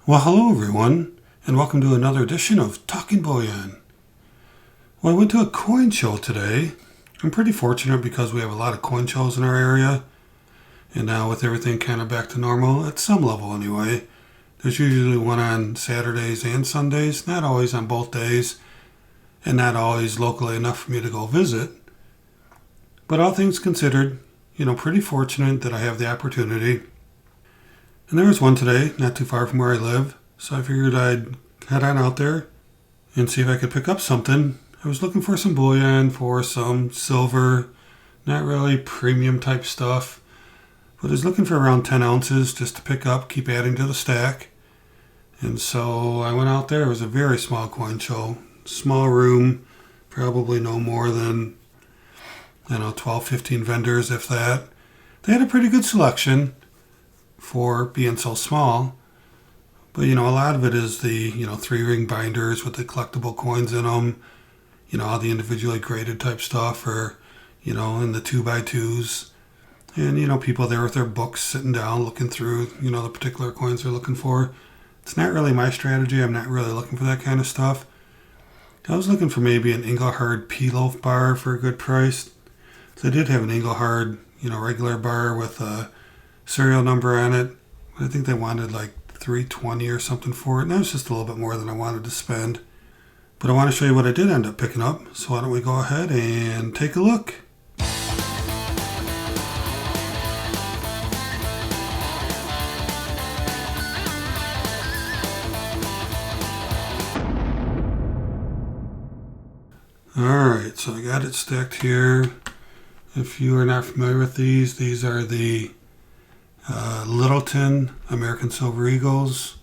Well, hello everyone, and welcome to another edition of Talking Bullion. Well, I went to a coin show today. I'm pretty fortunate because we have a lot of coin shows in our area, and now with everything kind of back to normal, at some level anyway. There's usually one on Saturdays and Sundays, not always on both days, and not always locally enough for me to go visit. But all things considered, pretty fortunate that I have the opportunity. And there was one today, not too far from where I live, so I figured I'd head on out there and see if I could pick up something. I was looking for some bullion, for some silver, not really premium type stuff, but I was looking for around 10 ounces just to pick up, keep adding to the stack. And so I went out there. It was a very small coin show, small room, probably no more than, 12, 15 vendors, if that. They had a pretty good selection for being so small, but a lot of it is the 3-ring binders with the collectible coins in them, all the individually graded type stuff, or in the 2x2s, and people there with their books sitting down looking through the particular coins they're looking for. It's not really my strategy. I'm not really looking for that kind of stuff. I was looking for maybe an Engelhard P-loaf bar for a good price. So they did have an Engelhard regular bar with a serial number on it. I think they wanted like $3.20 or something for it, and that was just a little bit more than I wanted to spend. But I want to show you what I did end up picking up, so why don't we go ahead and take a look. Alright, so I got it stacked here. If you are not familiar with these are the Littleton American Silver Eagles,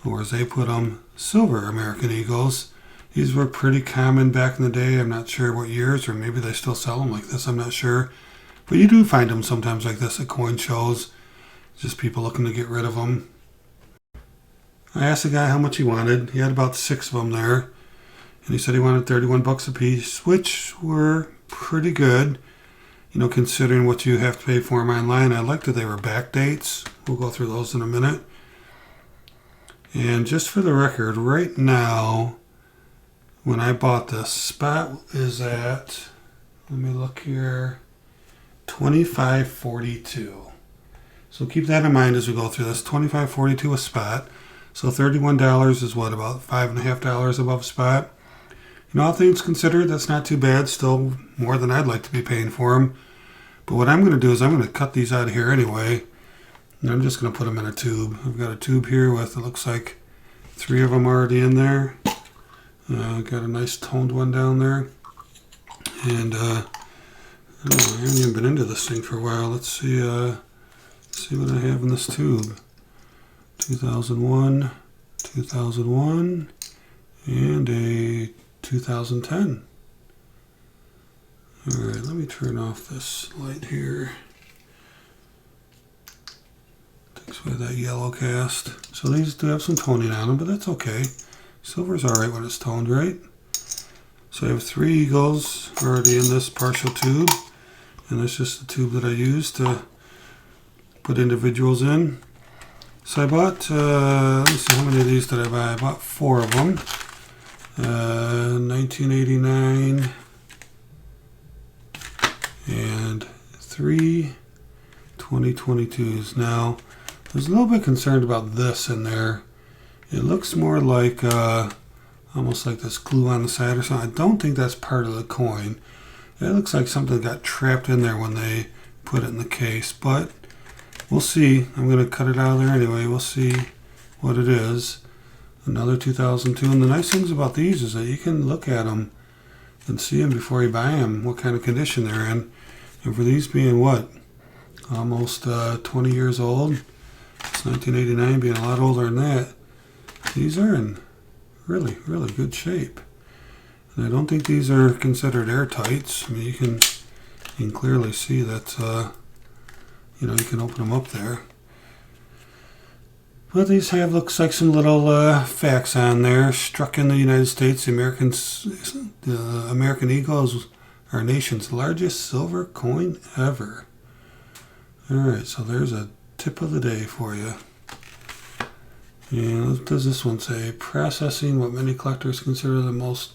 or as they put them, Silver American Eagles. These were pretty common back in the day. I'm not sure what years, or maybe they still sell them like this. I'm not sure. But you do find them sometimes like this at coin shows. Just people looking to get rid of them. I asked the guy how much he wanted. He had about 6 of them there. And he said he wanted $31 a piece, which were pretty good. Considering what you have to pay for them online. I liked that they were back dates. We'll go through those in a minute. And just for the record, right now, when I bought this, spot is at, let me look here, $25.42. So keep that in mind as we go through this. $25.42 a spot. So $31 is what, about $5.50 above spot? All things considered, that's not too bad. Still more than I'd like to be paying for them. But what I'm going to do is I'm going to cut these out of here anyway. And I'm just going to put them in a tube. I've got a tube here with, it looks like 3 of them already in there. Got a nice toned one down there. And I haven't even been into this thing for a while. Let's see what I have in this tube. 2001, 2001, and a 2010. Alright, let me turn off this light here. Takes away that yellow cast. So these do have some toning on them, but that's okay. Silver's alright when it's toned, right? So I have 3 eagles already in this partial tube. And that's just the tube that I use to put individuals in. So I bought, let me see, how many of these did I buy? I bought 4 of them. 1989 and 3 2022s. Now, I was a little bit concerned about this in there. It looks more like almost like this glue on the side or something. I don't think that's part of the coin. It looks like something got trapped in there when they put it in the case, but we'll see. I'm going to cut it out of there anyway. We'll see what it is. Another 2002. And the nice things about these is that you can look at them and see them before you buy them, what kind of condition they're in. And for these being what? Almost 20 years old. It's 1989, being a lot older than that. These are in really, really good shape. And I don't think these are considered airtights. I mean, you can clearly see that, you can open them up there. Well, these have, looks like some little facts on there. Struck in the United States, the American Eagle is our nation's largest silver coin ever. Alright, so there's a tip of the day for you. And what does this one say? Processing what many collectors consider the most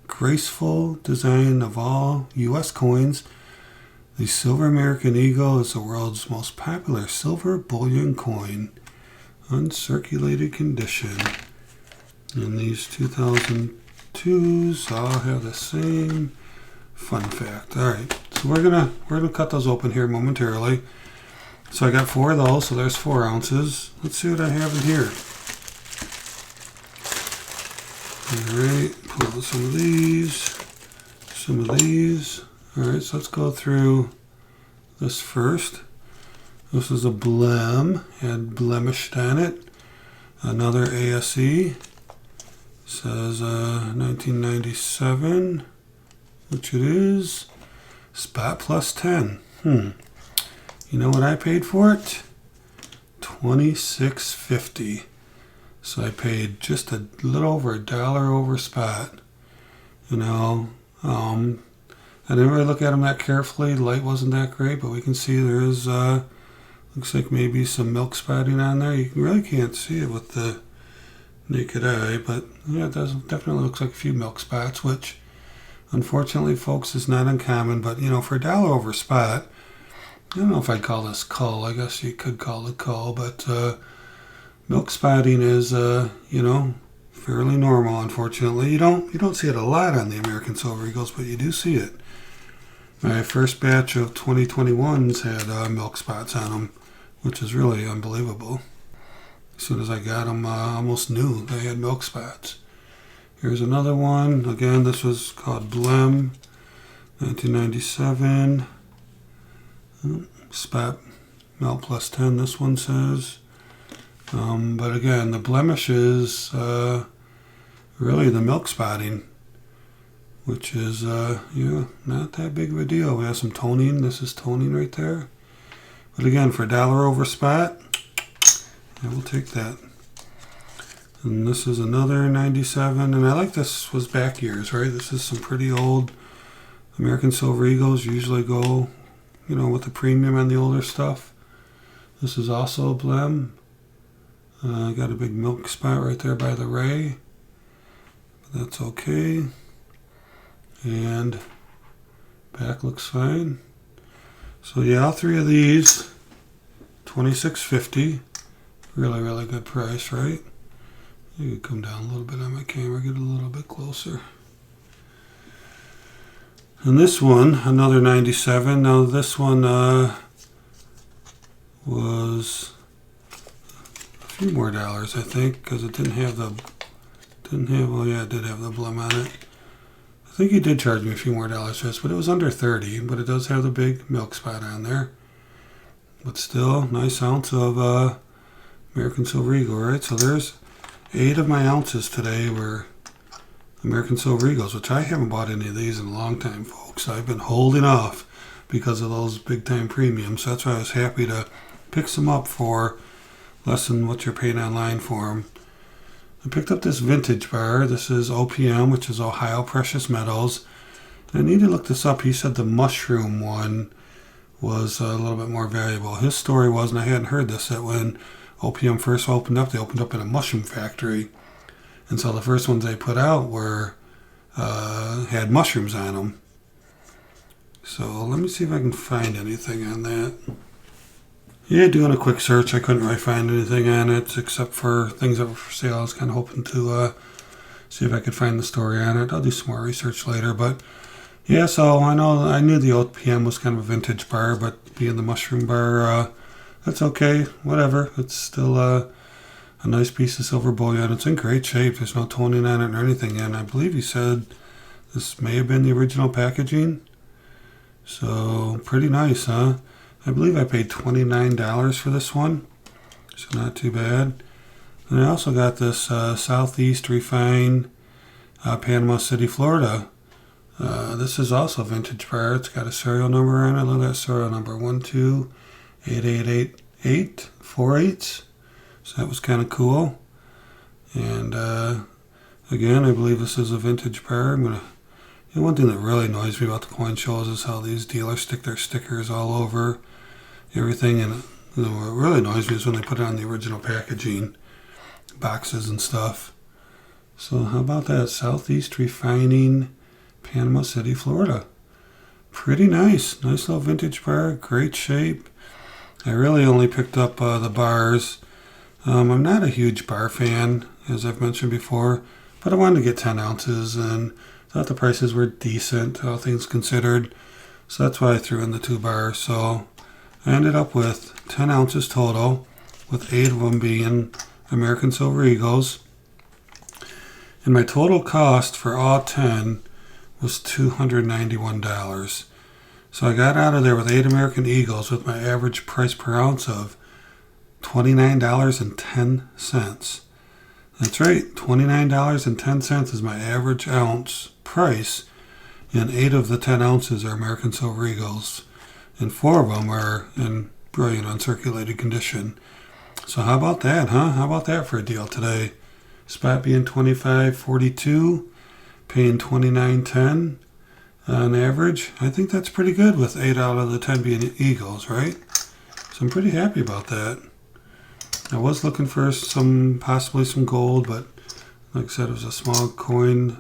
graceful design of all U.S. coins. The Silver American Eagle is the world's most popular silver bullion coin. Uncirculated condition. And these 2002s all have the same fun fact. All right, so we're gonna cut those open here momentarily. So I got 4 of those, so there's 4 ounces. Let's see what I have in here. All right, pull out some of these. All right, so let's go through this first. This is a blem, had blemished on it. Another ASE. Says 1997, which it is. Spot plus 10. You know what I paid for it? $26.50. So I paid just a little over $1 over spot. You know, I didn't really look at them that carefully. The light wasn't that great, but we can see there is, looks like maybe some milk spotting on there. You really can't see it with the naked eye, but yeah, it definitely looks like a few milk spots, which unfortunately, folks, is not uncommon. But you know, for $1 over spot, I don't know if I'd call this cull. I guess you could call it cull, but milk spotting is you know, fairly normal. Unfortunately, you don't see it a lot on the American Silver Eagles, but you do see it. My first batch of 2021s had milk spots on them, which is really unbelievable. As soon as I got them, I almost knew they had milk spots. Here's another one. Again, this was called Blem, 1997. Spot melt plus 10, this one says. But again, the blemish is really the milk spotting, which is yeah, not that big of a deal. We have some toning. This is toning right there. But again, for $1 over spot, I will take that. And this is another 97, and I like this was back years, right? This is some pretty old American Silver Eagles. Usually go, you know, with the premium on the older stuff. This is also a blem. Got a big milk spot right there by the ray. But that's okay. And back looks fine. So yeah, all 3 of these, $26.50. Really, really good price, right? You could come down a little bit on my camera, get a little bit closer. And this one, another 97. Now this one was a few more dollars, I think, because it didn't have, well, yeah, it did have the blem on it. I think he did charge me a few more dollars for this, but it was under 30. But it does have the big milk spot on there. But still, nice ounce of American Silver Eagle, right? So there's 8 of my ounces today were American Silver Eagles, which I haven't bought any of these in a long time, folks. I've been holding off because of those big-time premiums. So that's why I was happy to pick some up for less than what you're paying online for them. I picked up this vintage bar. This is OPM, which is Ohio Precious Metals. And I need to look this up. He said the mushroom one was a little bit more valuable. His story was, and I hadn't heard this, that when OPM first opened up, they opened up in a mushroom factory. And so the first ones they put out were had mushrooms on them. So let me see if I can find anything on that. Yeah, doing a quick search, I couldn't really find anything on it except for things that were for sale. I was kind of hoping to see if I could find the story on it. I'll do some more research later. But yeah, so I knew the OPM was kind of a vintage bar, but being the mushroom bar, that's okay. Whatever. It's still a nice piece of silver bullion. It's in great shape. There's no toning on it or anything. And I believe he said this may have been the original packaging. So pretty nice, huh? I believe I paid $29 for this one. So not too bad. And I also got this Southeast Refined Panama City, Florida. This is also a vintage bar. It's got a serial number on it. Look at that serial number, 1288848. So that was kind of cool. And again, I believe this is a vintage bar. One thing that really annoys me about the coin shows is how these dealers stick their stickers all over everything. And What really annoys me is when they put it on the original packaging, boxes and stuff. So how about that? Southeast Refining, Panama City, Florida. Pretty nice. Nice little vintage bar. Great shape. I really only picked up the bars. I'm not a huge bar fan, as I've mentioned before, but I wanted to get 10 ounces and thought the prices were decent, all things considered. So that's why I threw in the 2 bars. So I ended up with 10 ounces total, with 8 of them being American Silver Eagles. And my total cost for all 10 was $291. So I got out of there with 8 American Eagles with my average price per ounce of $29.10. That's right, $29.10 is my average ounce price, and 8 of the 10 ounces are American Silver Eagles, and 4 of them are in brilliant uncirculated condition. So how about that, huh? How about that for a deal today? Spot being $25.42, paying $29.10 on average. I think that's pretty good with 8 out of the 10 being Eagles, right? So I'm pretty happy about that. I was looking for possibly some gold, but like I said, it was a small coin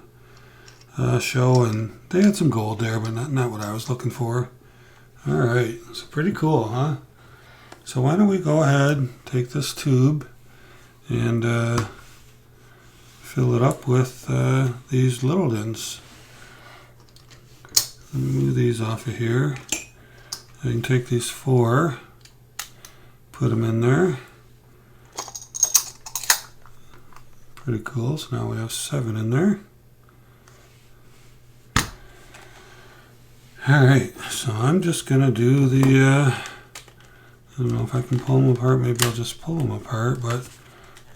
show, and they had some gold there, but not what I was looking for. All right, so pretty cool, huh? So why don't we go ahead, take this tube, and fill it up with these Littletons. Let me move these off of here. I can take these 4, put them in there. Pretty cool. So now we have 7 in there. Alright, so I'm just going to do the, I don't know if I can pull them apart. Maybe I'll just pull them apart, but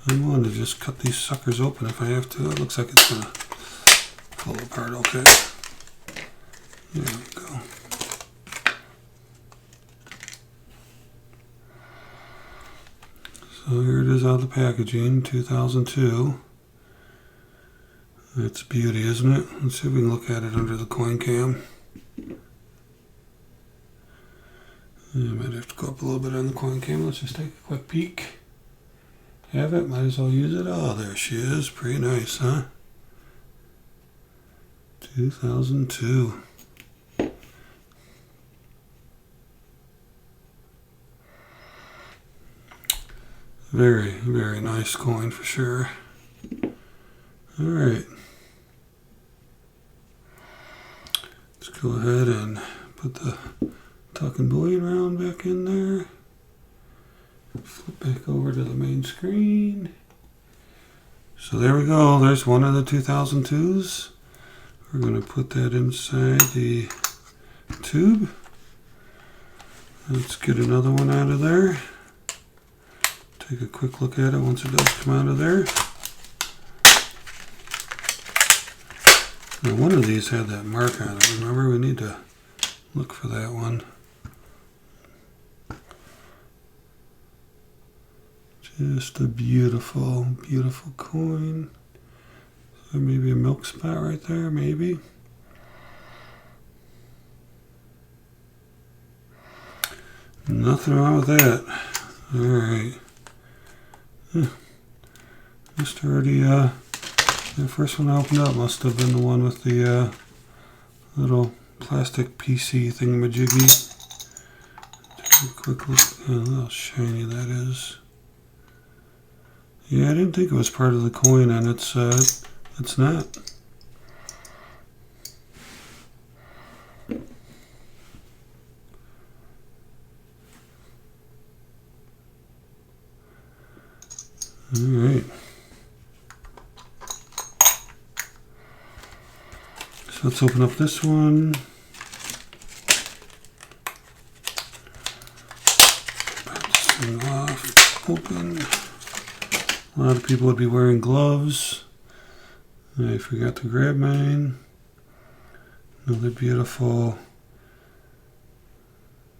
I'm willing to just cut these suckers open if I have to. It looks like it's going to pull apart okay. There we go. So here it is out of the packaging, 2002. It's a beauty, isn't it? Let's see if we can look at it under the coin cam. I might have to go up a little bit on the coin cam. Let's just take a quick peek. Have it, might as well use it. Oh, there she is. Pretty nice, huh? 2002. Very, very nice coin for sure. All right. Let's go ahead and put the Talking Bullion round back in there. Flip back over to the main screen. So there we go. There's one of the 2002s. We're going to put that inside the tube. Let's get another one out of there. Take a quick look at it once it does come out of there. Now one of these had that mark on it. Remember, we need to look for that one. Just a beautiful, beautiful coin. So maybe a milk spot right there, maybe. Nothing wrong with that. All right. Must already, the first one I opened up must have been the one with the little plastic PC thingamajiggy. Take a quick look. Oh, how shiny that is. Yeah, I didn't think it was part of the coin, and it's not. All right. So let's open up this one. Pop this thing off. Open. A lot of people would be wearing gloves. I forgot to grab mine. Another beautiful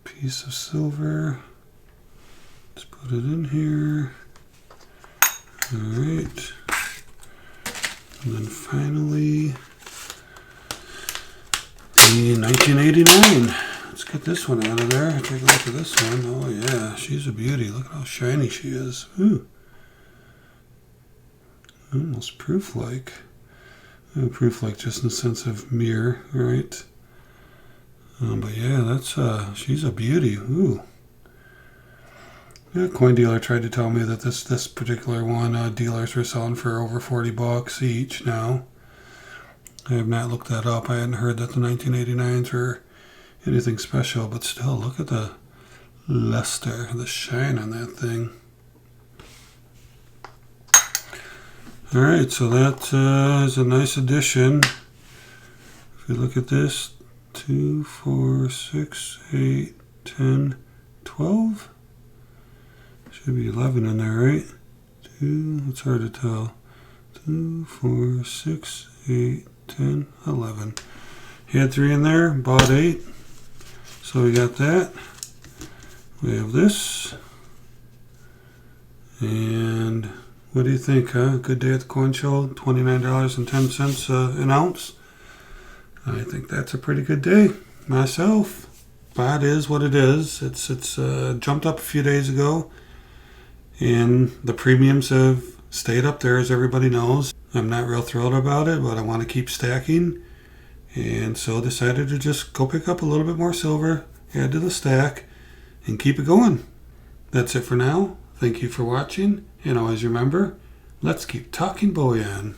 piece of silver. Let's put it in here. Alright. And then finally, the 1989. Let's get this one out of there. Take a look at this one. Oh yeah, she's a beauty. Look at how shiny she is. Ooh. Almost proof-like. Proof-like just in the sense of mirror, right? But yeah, that's she's a beauty. Ooh. Yeah, coin dealer tried to tell me that this particular one dealers were selling for over $40 each now. I have not looked that up. I hadn't heard that the 1989s were anything special, but still, look at the luster, the shine on that thing. All right, so that is a nice addition. If you look at this, 2, 4, 6, 8, 10, 12. Should be 11 in there, right? 2, it's hard to tell. 2, 4, 6, 8, 10, 11. He had 3 in there, bought 8. So we got that. We have this. And what do you think, huh? Good day at the coin show, $29.10 an ounce. I think that's a pretty good day myself. But it is what it is. It's jumped up a few days ago. And the premiums have stayed up there, as everybody knows. I'm not real thrilled about it, but I want to keep stacking. And so decided to just go pick up a little bit more silver, add to the stack, and keep it going. That's it for now. Thank you for watching. And always remember, let's keep talking bullion.